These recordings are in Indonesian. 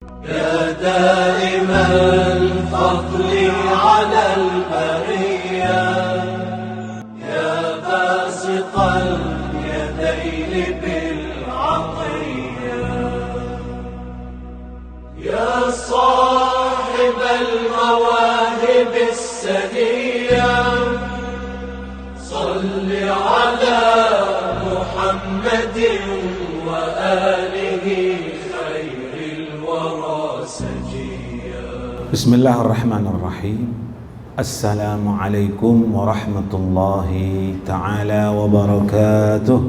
يا دائم الفضل على البرية يا باسط اليدين بالعطية يا صاحب المواهب السنية صل على محمد وآله خير الورى سجيا. بسم الله الرحمن الرحيم. السلام عليكم ورحمة الله تعالى وبركاته.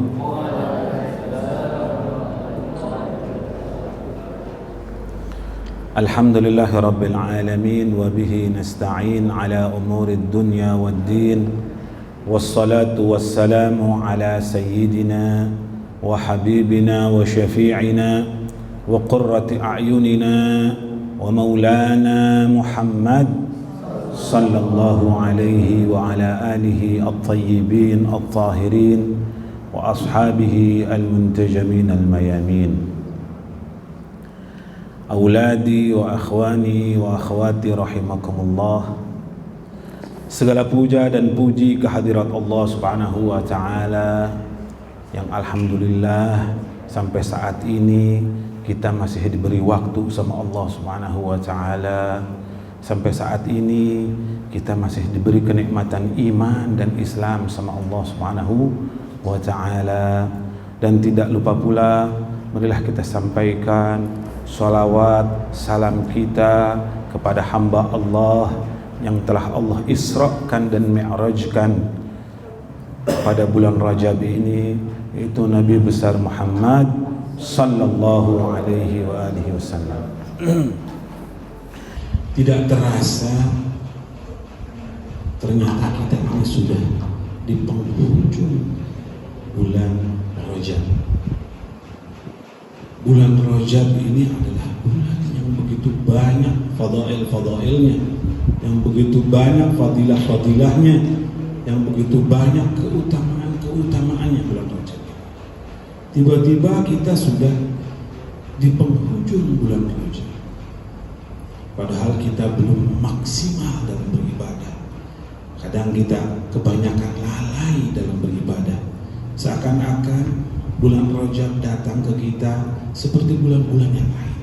الحمد لله رب العالمين وبه نستعين على أمور الدنيا والدين والصلاة والسلام على سيدنا وحبيبنا وشفيعنا وقرة أعيننا ومولانا محمد صلى الله عليه وعلى آله الطيبين الطاهرين وأصحابه المنتجمين الميامين. Auladi wa akhwani wa akhwati rahimakumullah. Segala puja dan puji kehadirat Allah Subhanahu wa taala yang alhamdulillah sampai saat ini kita masih diberi waktu sama Allah Subhanahu wa taala. Sampai saat ini kita masih diberi kenikmatan iman dan Islam sama Allah Subhanahu wa taala. Dan tidak lupa pula, marilah kita sampaikan salawat salam kita kepada hamba Allah yang telah Allah isra'kan dan mi'rajkan pada bulan Rajab ini, yaitu Nabi besar Muhammad sallallahu alaihi wa alihi wasallam. Tidak terasa ternyata kita ini sudah di penghujung bulan Rajab. Bulan Rajab ini adalah bulan yang begitu banyak fadail-fadailnya, yang begitu banyak fadilah-fadilahnya, yang begitu banyak keutamaan-keutamaannya bulan Rajab. Tiba-tiba kita sudah di penghujung bulan Rajab, padahal kita belum maksimal dalam beribadah. Kadang kita kebanyakan lalai dalam beribadah, seakan-akan bulan Rajab datang ke kita seperti bulan-bulan yang lain,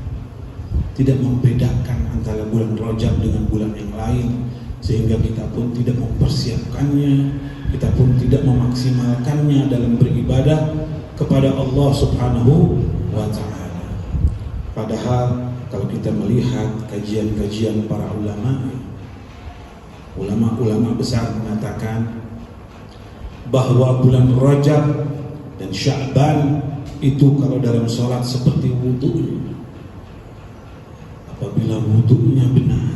tidak membedakan antara bulan Rajab dengan bulan yang lain, sehingga kita pun tidak mempersiapkannya, kita pun tidak memaksimalkannya dalam beribadah kepada Allah Subhanahu wa ta'ala. Padahal kalau kita melihat kajian-kajian para ulama besar mengatakan bahwa bulan Rajab dan Sya'ban itu kalau dalam sholat seperti wudu'nya. Apabila wudu'nya benar,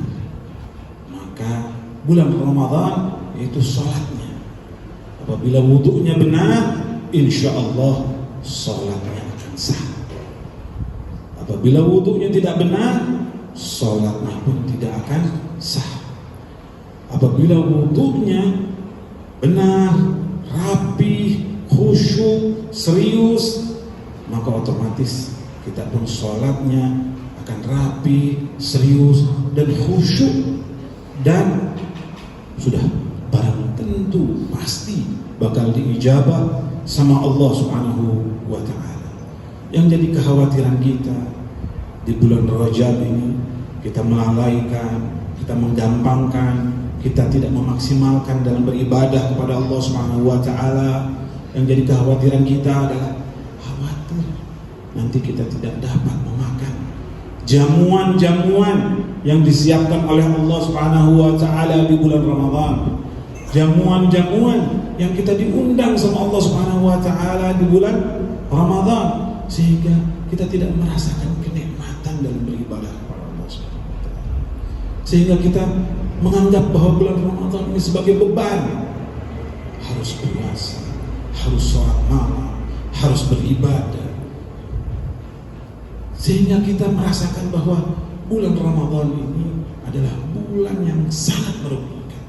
maka bulan Ramadan itu sholatnya. Apabila wudu'nya benar, insya Allah sholatnya akan sah. Apabila wudu'nya tidak benar, sholatnya pun tidak akan sah. Apabila wudu'nya benar, rapi, khusyuk, serius, maka otomatis kita pun sholatnya akan rapi, serius, dan khusyuk, dan sudah barang tentu pasti bakal diijabah sama Allah Subhanahu wa ta'ala. Yang jadi kekhawatiran kita di bulan Rajab ini, kita melalaikan, kita menggampangkan, kita tidak memaksimalkan dalam beribadah kepada Allah Subhanahu wa ta'ala. Yang jadi kekhawatiran kita adalah khawatir nanti kita tidak dapat memakan jamuan-jamuan yang disiapkan oleh Allah Subhanahu wa ta'ala di bulan Ramadan. Jamuan-jamuan yang kita diundang sama Allah Subhanahu wa ta'ala di bulan Ramadan, sehingga kita tidak merasakan kenikmatan dalam beribadah kepada Allah Subhanahu wa ta'ala. Sehingga kita menganggap bahwa bulan Ramadan ini sebagai beban. Harus puasa, harus sholat malam, harus beribadah, sehingga kita merasakan bahwa bulan Ramadan ini adalah bulan yang sangat merugikan.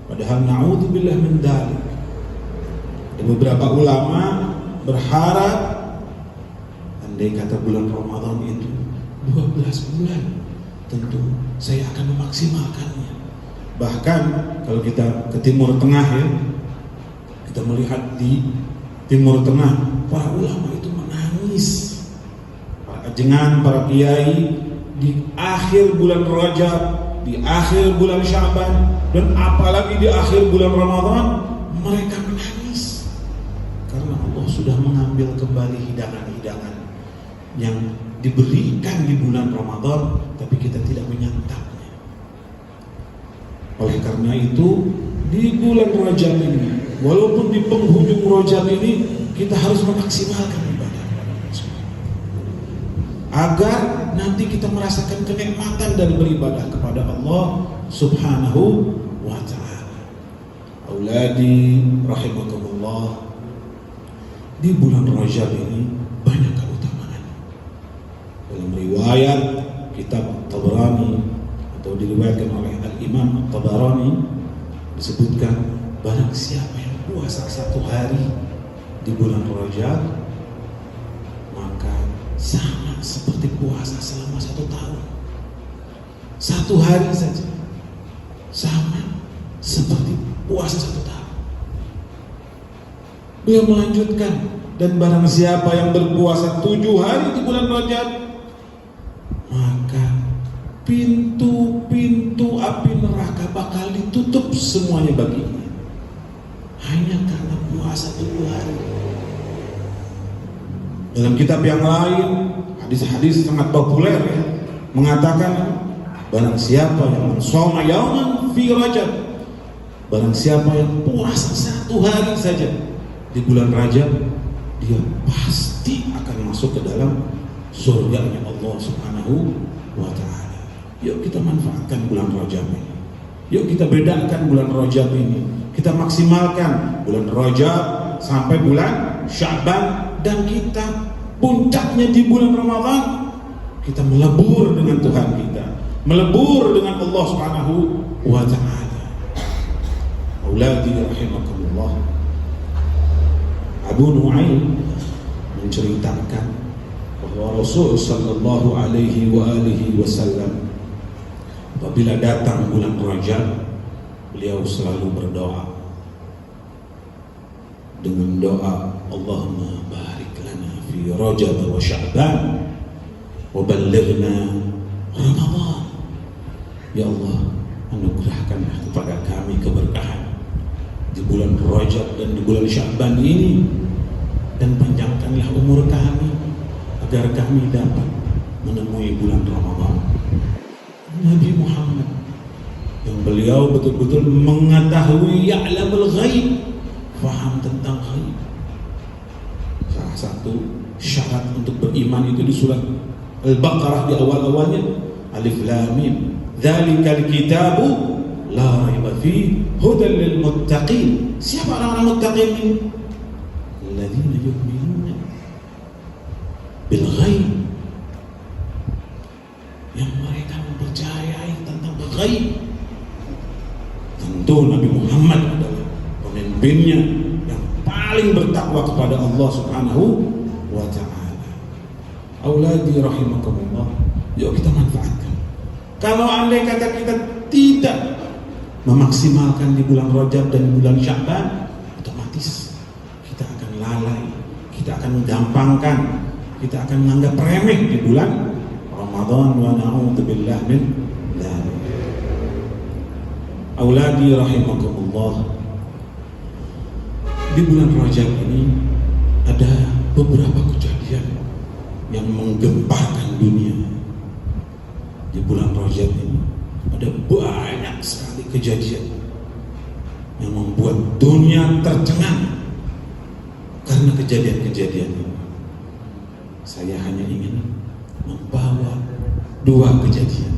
Padahal na'udzubillah min dzalik. Beberapa ulama berharap andai kata bulan Ramadan itu 12 bulan, tentu saya akan memaksimalkannya. Bahkan kalau kita ke Timur Tengah ya, kita melihat di Timur Tengah para ulama itu menangis, para ajengan, para kiai di akhir bulan Rajab, di akhir bulan Sya'ban, dan apalagi di akhir bulan Ramadan, mereka menangis karena Allah sudah mengambil kembali hidangan-hidangan yang diberikan di bulan Ramadan, tapi kita tidak menyantapnya. Oleh karena itu, di bulan Rajab ini, walaupun di penghujung Rajab ini, kita harus memaksimalkan ibadah agar nanti kita merasakan kenikmatan dari beribadah kepada Allah Subhanahu wa ta'ala. Auladi rahimakumullah, di bulan Rajab ini banyak keutamaan. Dalam riwayat kitab Tabarani atau diriwayatkan oleh Al-Imam Tabarani disebutkan, barang siapa yang puasa satu hari di bulan Rajab, maka sama seperti puasa selama 1 tahun. 1 hari saja sama seperti puasa 1 tahun. Beliau melanjutkan, dan barang siapa yang berpuasa 7 hari di bulan Rajab, maka pintu-pintu api neraka bakal ditutup semuanya baginya, hanya karena puasa 7 hari. Dalam kitab yang lain, hadis-hadis sangat populer ya, mengatakan, barang siapa yang shoma yauman fi Rajab, barang siapa yang puasa 1 hari saja di bulan Rajab, dia pasti akan masuk ke dalam surganya Allah Subhanahu wa ta'ala. Yuk kita manfaatkan bulan Rajab ini. Yuk kita bedakan bulan Rajab ini. Kita maksimalkan bulan Rajab sampai bulan Sya'ban, dan kita puncaknya di bulan Ramadan, kita melebur dengan Tuhan kita, melebur dengan Allah Subhanahu wa ta'ala. Auladi rahimakumullah, Abu Nu'aim menceritakan bahwa Rasul sallallahu alaihi wa alihi wasallam apabila datang bulan Rajab, beliau selalu berdoa dengan doa, Allahumma barik lana fi Rajab wa Sya'ban wa ballighna Ramadan. Ya Allah, anugerahkanlah kepada kami keberkahan di bulan Rajab dan di bulan Sya'ban ini, dan panjangkanlah umur kami agar kami dapat menemui bulan Ramadan. Nabi Muhammad yang beliau betul-betul mengetahui ya'lamul ghaib, faham tentang ghaib. Salah satu syarat untuk beriman itu di surat Al-Baqarah di awal-awalnya, Alif Lam Mim, dzalikal kitabu la raiba fi hudan lil muttaqin. Siapa orang-orang muttaqin ini? Alladzina yu'minuna bil ghaib, yang mereka mempercayai tentang ghaib. Tentu Nabi Muhammad adalah pemimpinnya yang paling bertakwa kepada Allah Subhanahu wa ta'ala. Auladi rahimakumullah, yuk kita manfaatkan. Kalau andai kata kita tidak memaksimalkan di bulan Rajab dan bulan Sya'ban, otomatis kita akan lalai, kita akan menggampangkan, kita akan menganggap remeh di bulan Ramadan, wa na'udzubillah min dzalik. Auladi rahimakumullah, di bulan Rajab ini ada beberapa kejadian yang menggemparkan dunia. Di bulan Rajab ini ada banyak sekali kejadian yang membuat dunia tercengang karena kejadian-kejadian ini. Saya hanya ingin membawa 2 kejadian,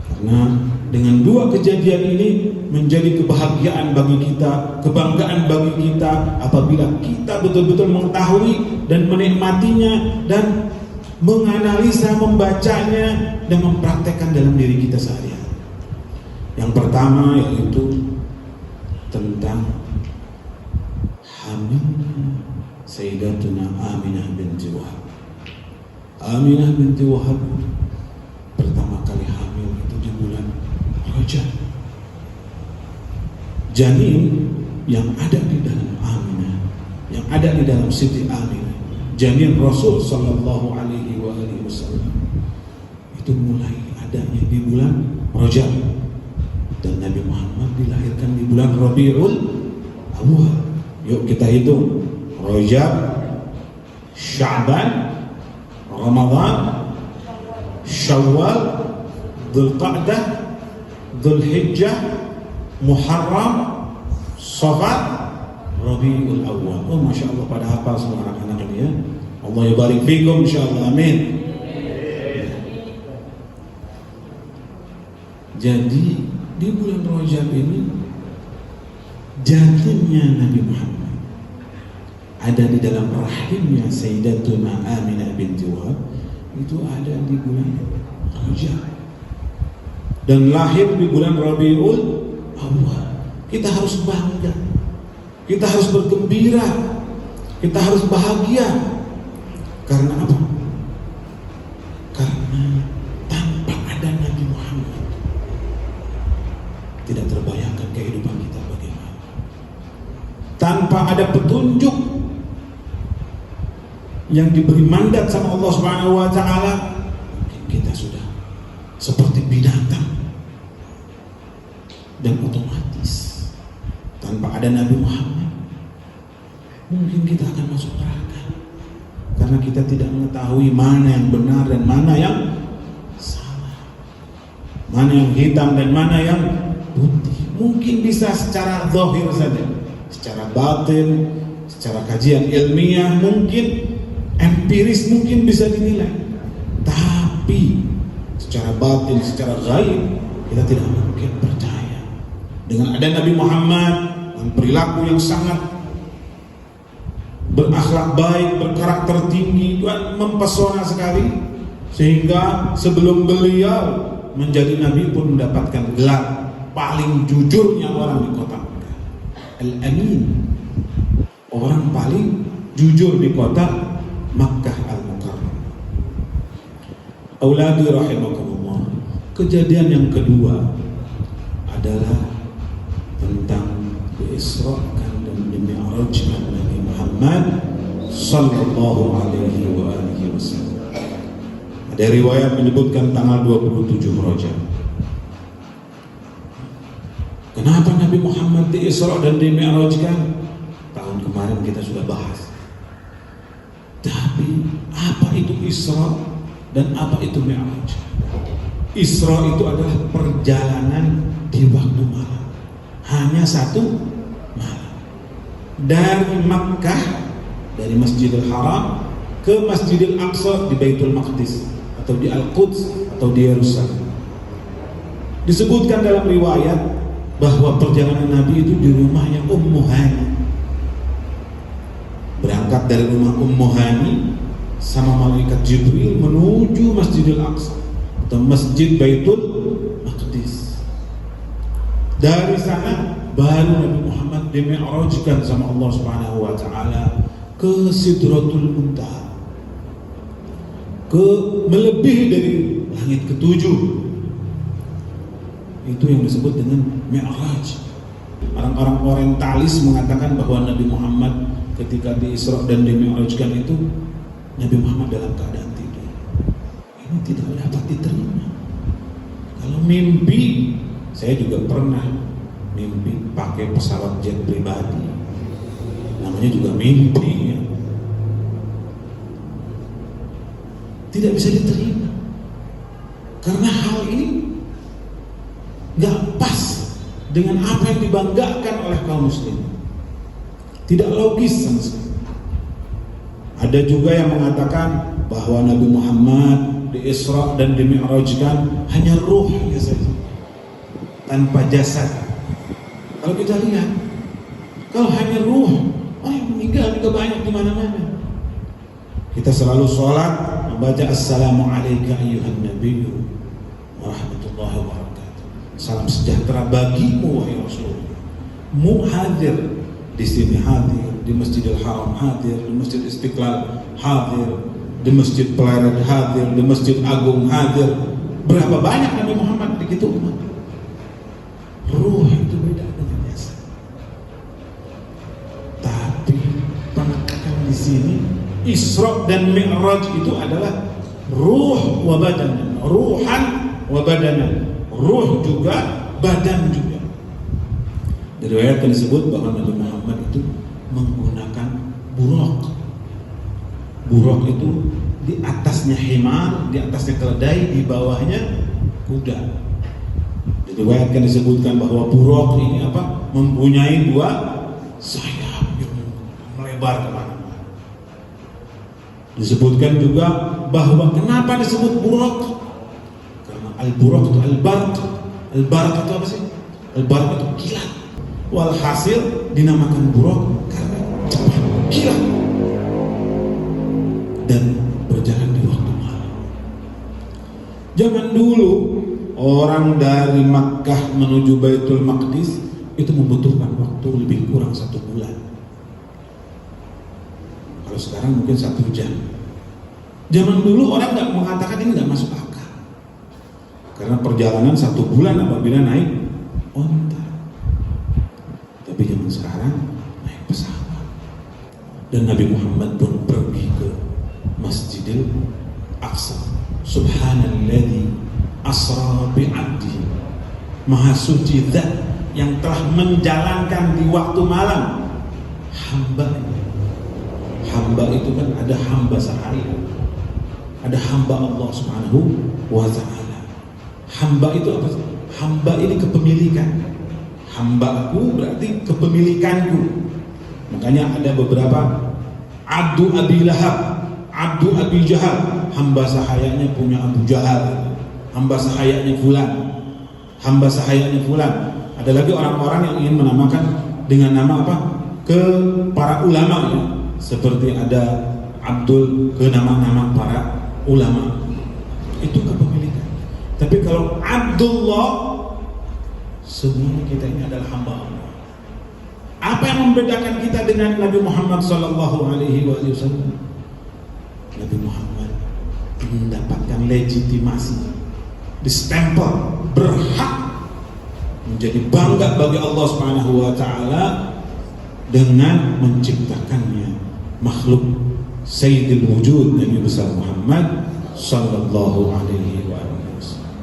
karena dengan 2 kejadian ini menjadi kebahagiaan bagi kita, kebanggaan bagi kita apabila kita betul-betul mengetahui dan menikmatinya dan menganalisa, membacanya dan mempraktekkan dalam diri kita sehari-hari. Yang pertama yaitu tentang hamilnya Sayyidatuna Aminah binti Wahab. Aminah binti Wahab pertama kali hamil itu di bulan Rajab. Janin yang ada di dalam Aminah, yang ada di dalam Siti Aminah, janin Rasul sallallahu alaihi wasallam, itu mulai adanya di bulan Rajab, dan Nabi Muhammad dilahirkan di bulan Rabiul Awwal. Yuk kita hitung: Rajab, Sya'ban, Ramadan, Syawal, Dzulqa'dah, Dzulhijjah, Muharram, Safar, Rabiul Awwal. Oh, Masya Allah, pada hafal semua anak-anak ini ya. Allah yabarik fikum insyaallah, amin. Jadi di bulan Rajab ini janinnya Nabi Muhammad ada di dalam rahimnya Sayyidatuna Aminah binti Wahab, itu ada di bulan Rajab dan lahir di bulan Rabiul Awwal. Kita harus bangga, kita harus bergembira, kita harus bahagia. Karena apa? Karena tanpa ada Nabi Muhammad tidak terbayangkan kehidupan kita bagaimana. Tanpa ada petunjuk yang diberi mandat sama Allah Subhanahu wa taala, mungkin kita sudah seperti binatang. Dan otomatis tanpa ada Nabi Muhammad mungkin kita akan masuk neraka, karena kita tidak mengetahui mana yang benar dan mana yang salah, mana yang hitam dan mana yang putih. Mungkin bisa secara zahir saja, secara batin, secara kajian ilmiah, mungkin empiris mungkin bisa dinilai, tapi secara batin, secara gaib kita tidak mungkin percaya. Dengan ada Nabi Muhammad dengan perilaku yang sangat berakhlak baik, berkarakter tinggi dan mempesona sekali, sehingga sebelum beliau menjadi Nabi pun mendapatkan gelar paling jujurnya orang di kota Mekah, Al-Amin, orang paling jujur di kota Makkah Al-Mukarramah. Auladi rahimakumullah. Kejadian yang kedua adalah tentang diisrakan dan dimi'rajkan Nabi Muhammad sallallahu alaihi wasallam. Ada riwayat menyebutkan tanggal 27 Rajab. Kenapa Nabi Muhammad diisra dan dimi'rajkan? Tahun kemarin kita sudah bahas. Tapi apa itu Isra dan apa itu Mi'raj? Isra itu adalah perjalanan di waktu malam, hanya satu malam, dari Makkah, dari Masjidil Haram ke Masjidil Aqsa di Baitul Maqdis atau di Al-Quds atau di Yerusalem. Disebutkan dalam riwayat bahwa perjalanan Nabi itu di rumahnya Ummu Hani. Berangkat dari rumah Ummu Hani sama malaikat Jibril menuju Masjidil Aqsa atau Masjid Baitul Maqdis. Dari sana baru Nabi Muhammad dimi'rajkan sama Allah Subhanahu wa taala ke Sidratul Muntaha, ke melebihi dari langit ketujuh. Itu yang disebut dengan Mi'raj. Orang-orang orientalis mengatakan bahwa Nabi Muhammad ketika diisra dan dimi'rajkan itu Nabi Muhammad dalam keadaan tidur. Ini tidak dapat diterima. Kalau mimpi, saya juga pernah mimpi pakai pesawat jet pribadi, namanya juga mimpi ya. Tidak bisa diterima karena hal ini gak pas dengan apa yang dibanggakan oleh kaum muslim. Tidak logis sama sekali. Ada juga yang mengatakan bahwa Nabi Muhammad diisra dan dimi'rajkan hanya ruhnya saja, tanpa jasad. Kalau kita lihat, kalau hanya ruh, yang meninggal juga banyak di mana-mana. Kita selalu sholat membaca Assalamu alayka ayyuhan nabiyyu wa rahmatullahi wa barakatuh. Salam sejahtera bagimu wahai Rasulullah. Hadir di sini, hadir di Masjidil Haram, hadir di Masjid Istiqlal, hadir di Masjid Pleret hadir, di Masjid Agung hadir. Berapa banyak Nabi Muhammad begitu umat. Ruh itu beda dengan jasad. Tapi penekanan di sini Isra dan Mi'raj itu adalah ruh wa badan, ruhan wa badanan, ruh juga, badan juga. Diriwayatkan disebut bahwa Nabi Muhammad itu menggunakan buraq. Buraq itu di atasnya himar, di atasnya keledai, di bawahnya kuda. Diriwayatkan disebutkan bahwa buraq ini apa? Mempunyai dua sayap yang melebar kemana-mana. Disebutkan juga bahwa kenapa disebut buraq? Karena al-buraq itu al-barq. Al-barq itu apa sih? Al-barq itu kilat. Walhasil dinamakan buraq karena cepat kilat dan berjalan di waktu malam. Zaman dulu orang dari Makkah menuju Baitul Maqdis itu membutuhkan waktu lebih kurang 1 bulan. Kalau sekarang mungkin 1 jam. Zaman dulu orang nggak mengatakan ini nggak masuk akal, karena perjalanan 1 bulan apabila naik onta. Tapi zaman sekarang naik pesawat. Dan Nabi Muhammad pun pergi ke Masjidil Aqsa. Subhanalladzi asra bi'abdihi. Maha suci zat yang telah menjalankan di waktu malam hamba-Nya. Hamba itu kan ada hamba sahaya, ada hamba Allah Subhanahu wa ta'ala. Hamba itu apa? Hamba ini kepemilikan. Hambaku berarti kepemilikanku. Makanya ada beberapa Abdu Abi Lahab, Abdu Abi Jahal, hamba sahayanya punya Abu Jahal, hamba sahayanya fulan, hamba sahayanya fulan. Ada lagi orang-orang yang ingin menamakan dengan nama apa? Ke para ulama ya. Seperti ada Abdul, ke nama-nama para ulama. Itu kepemilikan. Tapi kalau Abdullah, semuanya kita ini adalah hamba Allah. Apa yang membedakan kita dengan Nabi Muhammad sallallahu alaihi wasallam? Nabi Muhammad mendapatkan legitimasi, distempel, berhak menjadi bangga bagi Allah Subhanahu wa taala dengan menciptakannya makhluk Sayyidul Wujud Nabi besar Muhammad sallallahu alaihi wasallam.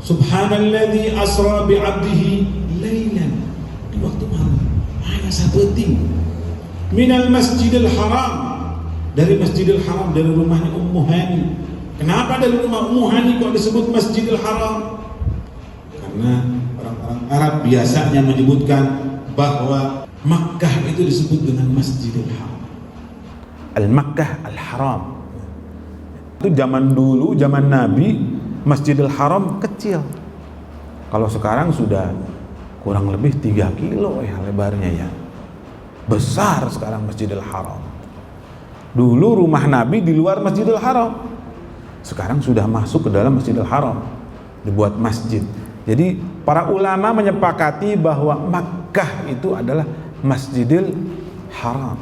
Subhanalladzi asra bi'abdihi lailan, di waktu malam, hanya sapeting, minal Masjidil Haram, dari Masjidil Haram, dari rumahnya Ummu Hani. Kenapa dari rumah Ummu Hani kok disebut Masjidil Haram? Karena orang-orang Arab biasanya menyebutkan bahwa Makkah itu disebut dengan Masjidil Haram. Al-Makkah Al-Haram. Itu zaman dulu, zaman Nabi, Masjidil Haram kecil. Kalau sekarang sudah kurang lebih 3 kilo ya lebarnya ya. Besar sekarang Masjidil Haram. Dulu rumah Nabi di luar Masjidil Haram. Sekarang sudah masuk ke dalam Masjidil Haram, dibuat masjid. Jadi para ulama menyepakati bahwa Makkah itu adalah Masjidil Haram.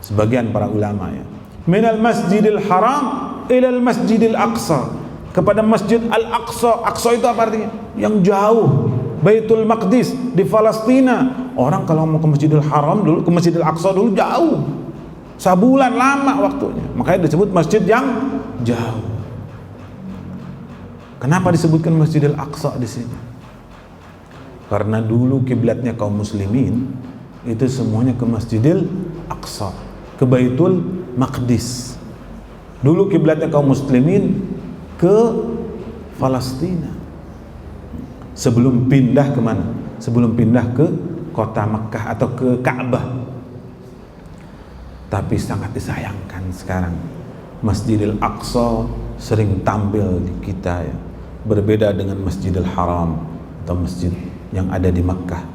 Sebagian para ulama ya. Minal Masjidil Haram ilal Masjidil Aqsa. Kepada Masjid Al-Aqsa. Aqsa itu apa artinya? Yang jauh. Baitul Maqdis di Palestina. Orang kalau mau ke Masjidil Haram dulu, ke Masjidil Aqsa dulu jauh. Sebulan lama waktunya. Makanya disebut masjid yang jauh. Kenapa disebutkan Masjidil Aqsa di sini? Karena dulu kiblatnya kaum muslimin itu semuanya ke Masjidil Aqsa, ke Baitul Maqdis. Dulu kiblatnya kaum muslimin ke Palestina. Sebelum pindah ke mana? Sebelum pindah ke kota Makkah atau ke Ka'bah. Tapi sangat disayangkan sekarang Masjidil Aqsa sering tampil di kita ya. Berbeda dengan Masjidil Haram atau masjid yang ada di Makkah.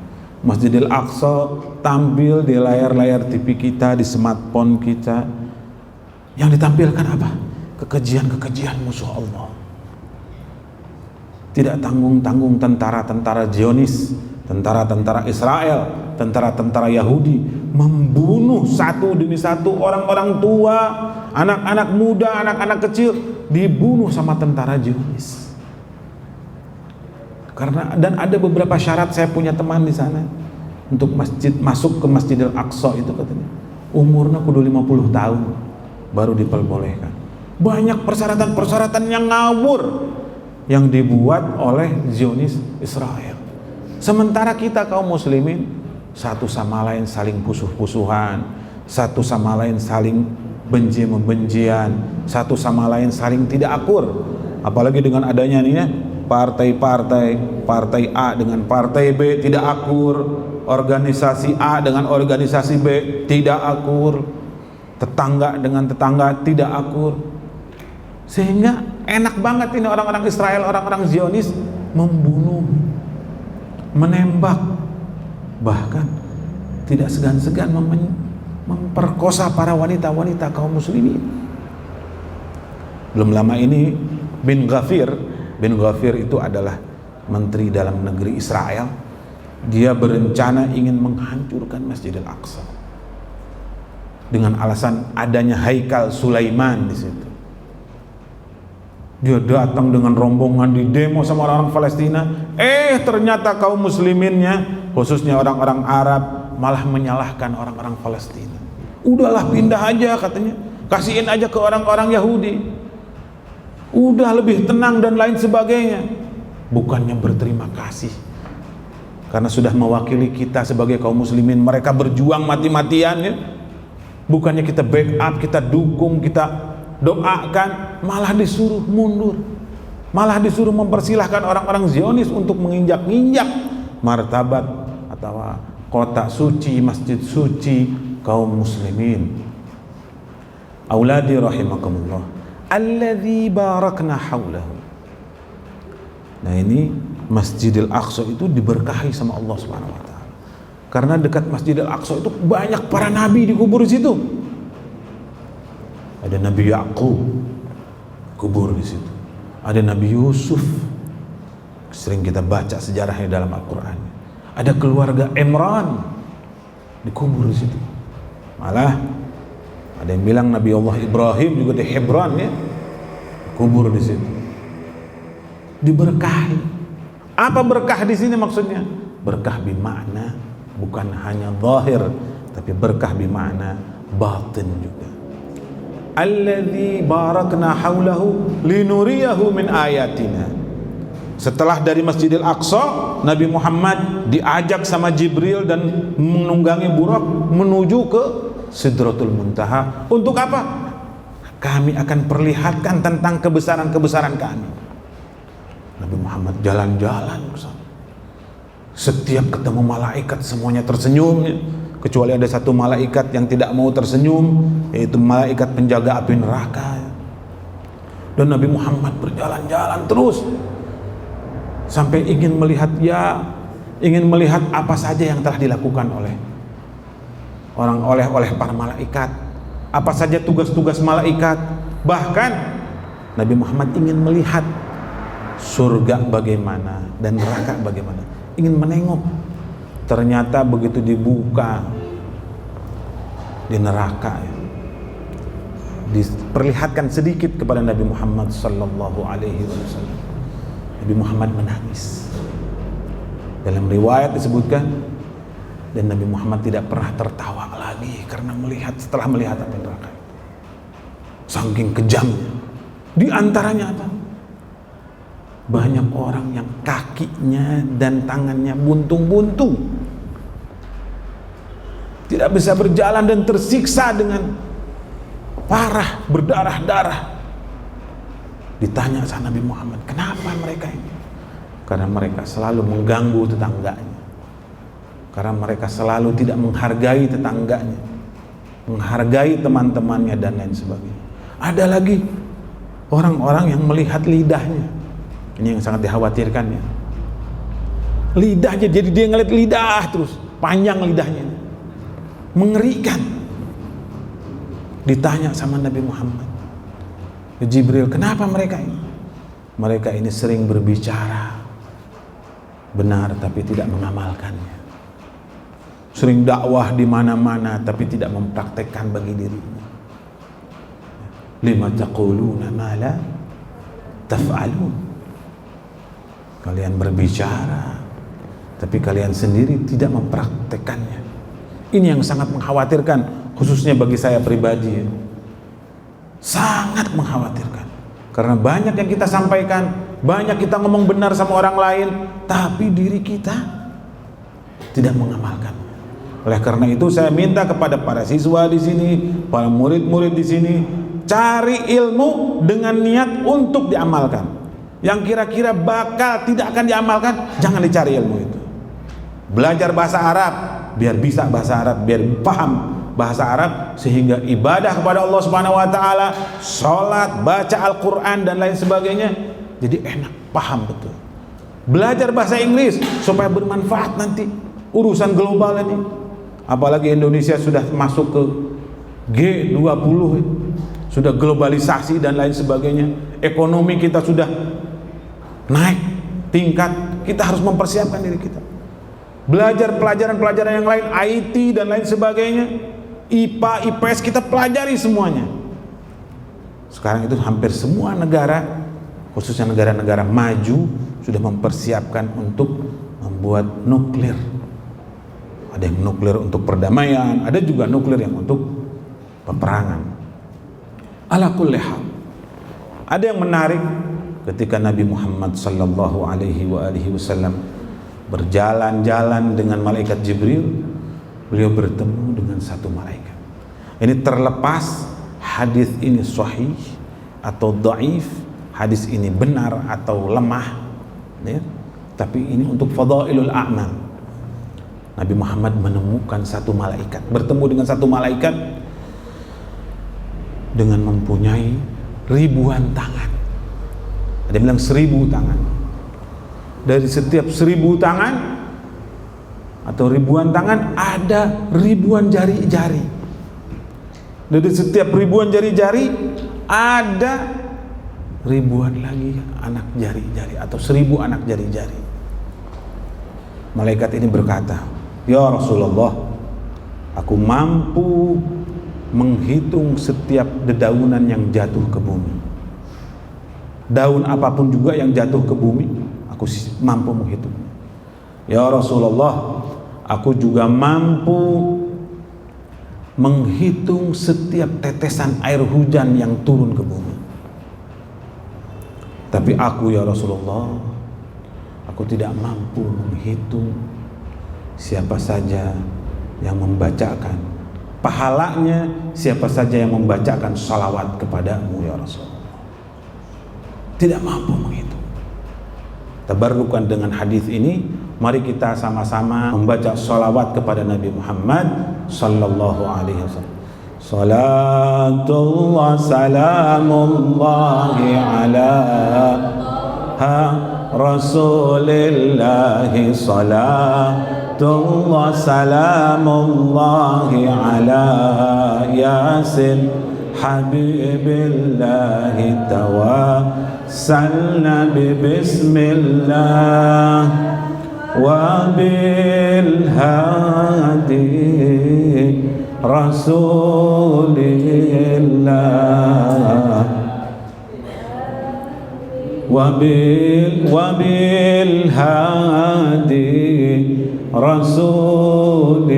Masjidil Aqsa tampil di layar-layar TV kita, di smartphone kita. Yang ditampilkan apa? Kekejian-kekejian musuh Allah. Tidak tanggung-tanggung tentara-tentara Zionis, tentara-tentara Israel, tentara-tentara Yahudi membunuh satu demi satu orang-orang tua, anak-anak muda, anak-anak kecil dibunuh sama tentara Zionis. Karena dan ada beberapa syarat, saya punya teman di sana untuk masuk ke Masjidil Aqsa itu katanya umurnya kudu 50 tahun baru diperbolehkan. Banyak persyaratan-persyaratan yang ngawur yang dibuat oleh Zionis Israel. Sementara kita kaum muslimin satu sama lain saling pusuh-pusuhan, satu sama lain saling benci-membencian, satu sama lain saling tidak akur. Apalagi dengan adanya nih ya, partai A dengan partai B tidak akur, organisasi A dengan organisasi B tidak akur, tetangga dengan tetangga tidak akur. Sehingga enak banget ini orang-orang Israel, orang-orang Zionis membunuh, menembak, bahkan tidak segan-segan memperkosa para wanita-wanita kaum muslimin. Belum lama ini Bin Gvir itu adalah menteri dalam negeri Israel. Dia berencana ingin menghancurkan Masjidil Aqsa dengan alasan adanya Haikal Sulaiman di situ. Dia datang dengan rombongan di demo sama orang-orang Palestina. Ternyata kaum musliminnya, khususnya orang-orang Arab, malah menyalahkan orang-orang Palestina. Udahlah pindah aja katanya, kasihin aja ke orang-orang Yahudi, udah lebih tenang dan lain sebagainya. Bukannya berterima kasih karena sudah mewakili kita sebagai kaum muslimin, mereka berjuang mati-matian ya. Bukannya kita backup, kita dukung, kita doakan, malah disuruh mundur, malah disuruh mempersilahkan orang-orang Zionis untuk menginjak-injak martabat atau kota suci, masjid suci kaum muslimin. Auladi rahimakumullah, alladzi barakna haulahu. Nah ini Masjidil Aqsa itu diberkahi sama Allah Subhanahu wa taala. Karena dekat Masjidil Aqsa itu banyak para nabi dikubur di situ. Ada Nabi Yakub kubur di situ. Ada Nabi Yusuf, sering kita baca sejarahnya dalam Al-Qur'an. Ada keluarga Imran dikubur di situ. Malah ada yang bilang Nabi Allah Ibrahim juga di Hebron ya, kubur di situ. Diberkahi. Apa berkah di sini maksudnya? Berkah bimakna bukan hanya zahir, tapi berkah bimakna batin juga. Alladzi barakna haulahu linuriyahu min ayatina. Setelah dari Masjidil Aqsa, Nabi Muhammad diajak sama Jibril dan menunggangi burak menuju ke Sidratul Muntaha. Untuk apa? Kami akan perlihatkan tentang kebesaran-kebesaran kami. Nabi Muhammad jalan-jalan bersama. Setiap ketemu malaikat semuanya tersenyum, kecuali ada satu malaikat yang tidak mau tersenyum, yaitu malaikat penjaga api neraka. Dan Nabi Muhammad berjalan-jalan terus sampai ingin melihat apa saja yang telah dilakukan oleh para malaikat, apa saja tugas-tugas malaikat. Bahkan Nabi Muhammad ingin melihat surga bagaimana dan neraka bagaimana, ingin menengok. Ternyata begitu dibuka di neraka ya, diperlihatkan sedikit kepada Nabi Muhammad sallallahu alaihi wasallam. Nabi Muhammad menangis. Dalam riwayat disebutkan, dan Nabi Muhammad tidak pernah tertawa lagi karena setelah melihat api neraka. Saking kejamnya. Di antaranya apa? Banyak orang yang kakinya dan tangannya buntung-buntung, tidak bisa berjalan dan tersiksa dengan parah, berdarah-darah. Ditanya sama Nabi Muhammad, kenapa mereka ini? Karena mereka selalu mengganggu tetangganya, karena mereka selalu tidak menghargai tetangganya, menghargai teman-temannya dan lain sebagainya. Ada lagi orang-orang yang melihat lidahnya. Ini yang sangat dikhawatirkan ya. Lidahnya, jadi dia ngeliat lidah terus, panjang lidahnya, mengerikan. Ditanya sama Nabi Muhammad, Jibril, kenapa mereka ini? Mereka ini sering berbicara benar tapi tidak mengamalkannya. Sering dakwah di mana-mana tapi tidak mempraktekkan bagi dirinya. lima taquluna ma la taf'alun. Kalian berbicara tapi kalian sendiri tidak mempraktekannya. Ini yang sangat mengkhawatirkan, khususnya bagi saya pribadi. Sangat mengkhawatirkan. Karena banyak yang kita sampaikan, banyak kita ngomong benar sama orang lain, tapi diri kita tidak mengamalkan. Oleh karena itu saya minta kepada para siswa di sini, para murid-murid di sini, cari ilmu dengan niat untuk diamalkan. Yang kira-kira bakal tidak akan diamalkan, jangan dicari ilmu itu. Belajar bahasa Arab, biar bisa bahasa Arab, biar paham bahasa Arab, sehingga ibadah kepada Allah Subhanahu wa taala, sholat, baca Al-Qur'an dan lain sebagainya jadi enak, paham betul. Belajar bahasa Inggris supaya bermanfaat nanti urusan global ini. Apalagi Indonesia sudah masuk ke G20, sudah globalisasi dan lain sebagainya. Ekonomi kita sudah naik tingkat, kita harus mempersiapkan diri kita. Belajar pelajaran-pelajaran yang lain, IT dan lain sebagainya, IPA, IPS, kita pelajari semuanya. Sekarang itu hampir semua negara, khususnya negara-negara maju, sudah mempersiapkan untuk membuat nuklir. Ada yang nuklir untuk perdamaian, ada juga nuklir yang untuk peperangan. Ala kulli hal. Ada yang menarik ketika Nabi Muhammad sallallahu alaihi wasallam berjalan-jalan dengan malaikat Jibril, beliau bertemu dengan satu malaikat. Ini terlepas hadis ini sahih atau dhaif, hadis ini benar atau lemah, ya. Tapi ini untuk fadailul a'mal. Nabi Muhammad menemukan satu malaikat, bertemu dengan satu malaikat dengan mempunyai ribuan tangan. Ada yang bilang 1000 tangan. Dari setiap 1000 tangan atau ribuan tangan ada ribuan jari-jari. Dari setiap ribuan jari-jari ada ribuan lagi anak jari-jari atau 1000 anak jari-jari. Malaikat ini berkata, "Ya Rasulullah, aku mampu menghitung setiap dedaunan yang jatuh ke bumi. Daun apapun juga yang jatuh ke bumi, aku mampu menghitung. Ya Rasulullah, aku juga mampu menghitung setiap tetesan air hujan yang turun ke bumi. Tapi aku, ya Rasulullah, aku tidak mampu menghitung siapa saja yang membacakan pahalanya, siapa saja yang membacakan salawat kepadamu, ya Rasulullah. Tidak mampu menghitung." Tabarrukan dengan hadis ini, mari kita sama-sama membaca salawat kepada Nabi Muhammad sallallahu alaihi wasallam. Salatullah salamullahi ala Rasulillahi, salatullah salamullahi ala Yasin Habibillahi tawassalna bismillah wa bil hadi Rasulillah wa bil hadi Rasulillah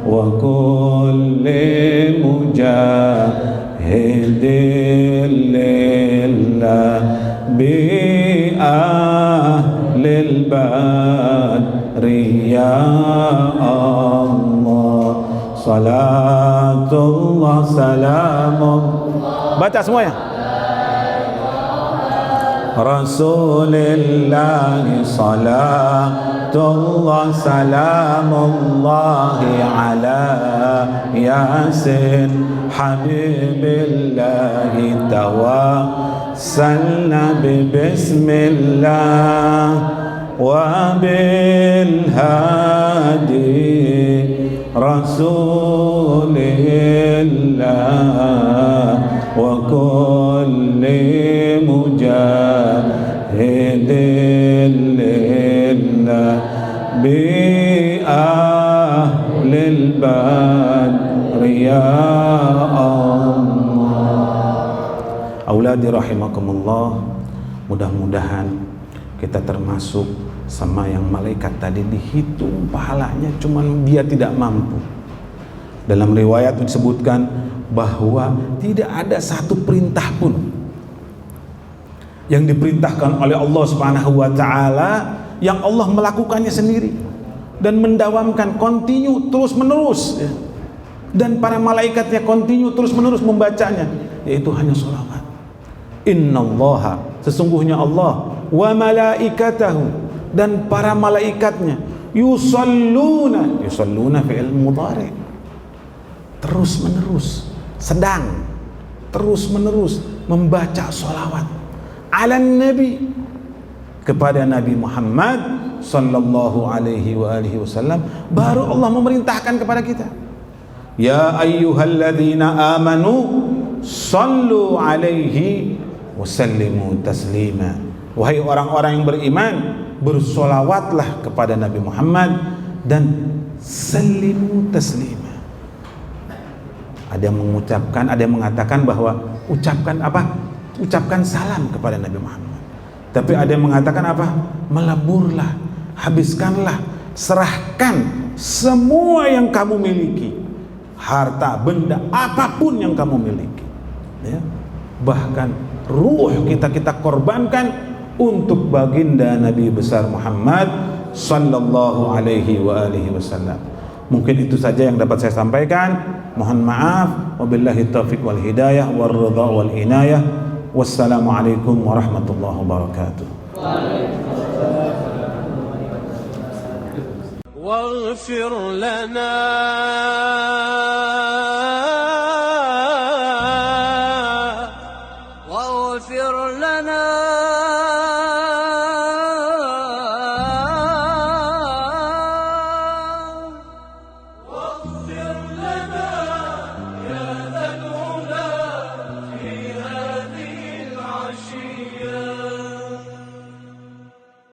wa kulli mujahidin lillah bi ahlil badri ya Allah. Salatullah salamullah. Baca semuanya. Rasulillahi salatullah salamullahi ala Yasin Habibillahi tawassalna bismillah wa bil hadi Rasulillah wa kulli mujahidin lillah bi ahlil badri ya Allah. auladi rahimakumullah, mudah-mudahan kita termasuk sama yang malaikat tadi dihitung pahalanya cuman dia tidak mampu. Dalam riwayat disebutkan bahwa tidak ada satu perintah pun yang diperintahkan oleh Allah Subhanahu wa taala yang Allah melakukannya sendiri dan mendawamkan kontinu terus menerus ya. Dan para malaikatnya kontinu terus menerus membacanya, yaitu hanya sholawat. Innallaha, sesungguhnya Allah, wa malaikatahu, dan para malaikatnya, yusalluna fi'il mudhari, terus menerus, sedang terus menerus membaca sholawat ala nabi, kepada Nabi Muhammad sallallahu alaihi wa alihi wasallam. Baru Allah memerintahkan kepada kita, ya ayyuhalladzina amanu sallu alaihi wasallimu taslima. Wahai orang-orang yang beriman, bersolawatlah kepada Nabi Muhammad dan sallimu taslima. Ada yang mengucapkan, ada yang mengatakan bahwa ucapkan salam kepada Nabi Muhammad. Tapi ada yang mengatakan apa? Meleburlah, habiskanlah, serahkan semua yang kamu miliki, harta, benda, apapun yang kamu miliki ya. Bahkan ruh kita korbankan untuk baginda Nabi besar Muhammad sallallahu alaihi wa alihi wasallam. Mungkin itu saja yang dapat saya sampaikan. Mohon maaf. Wabillahi taufiq wal hidayah wal ridha wal inayah. Wassalamualaikum warahmatullahi wabarakatuh. واغفر لنا واغفر لنا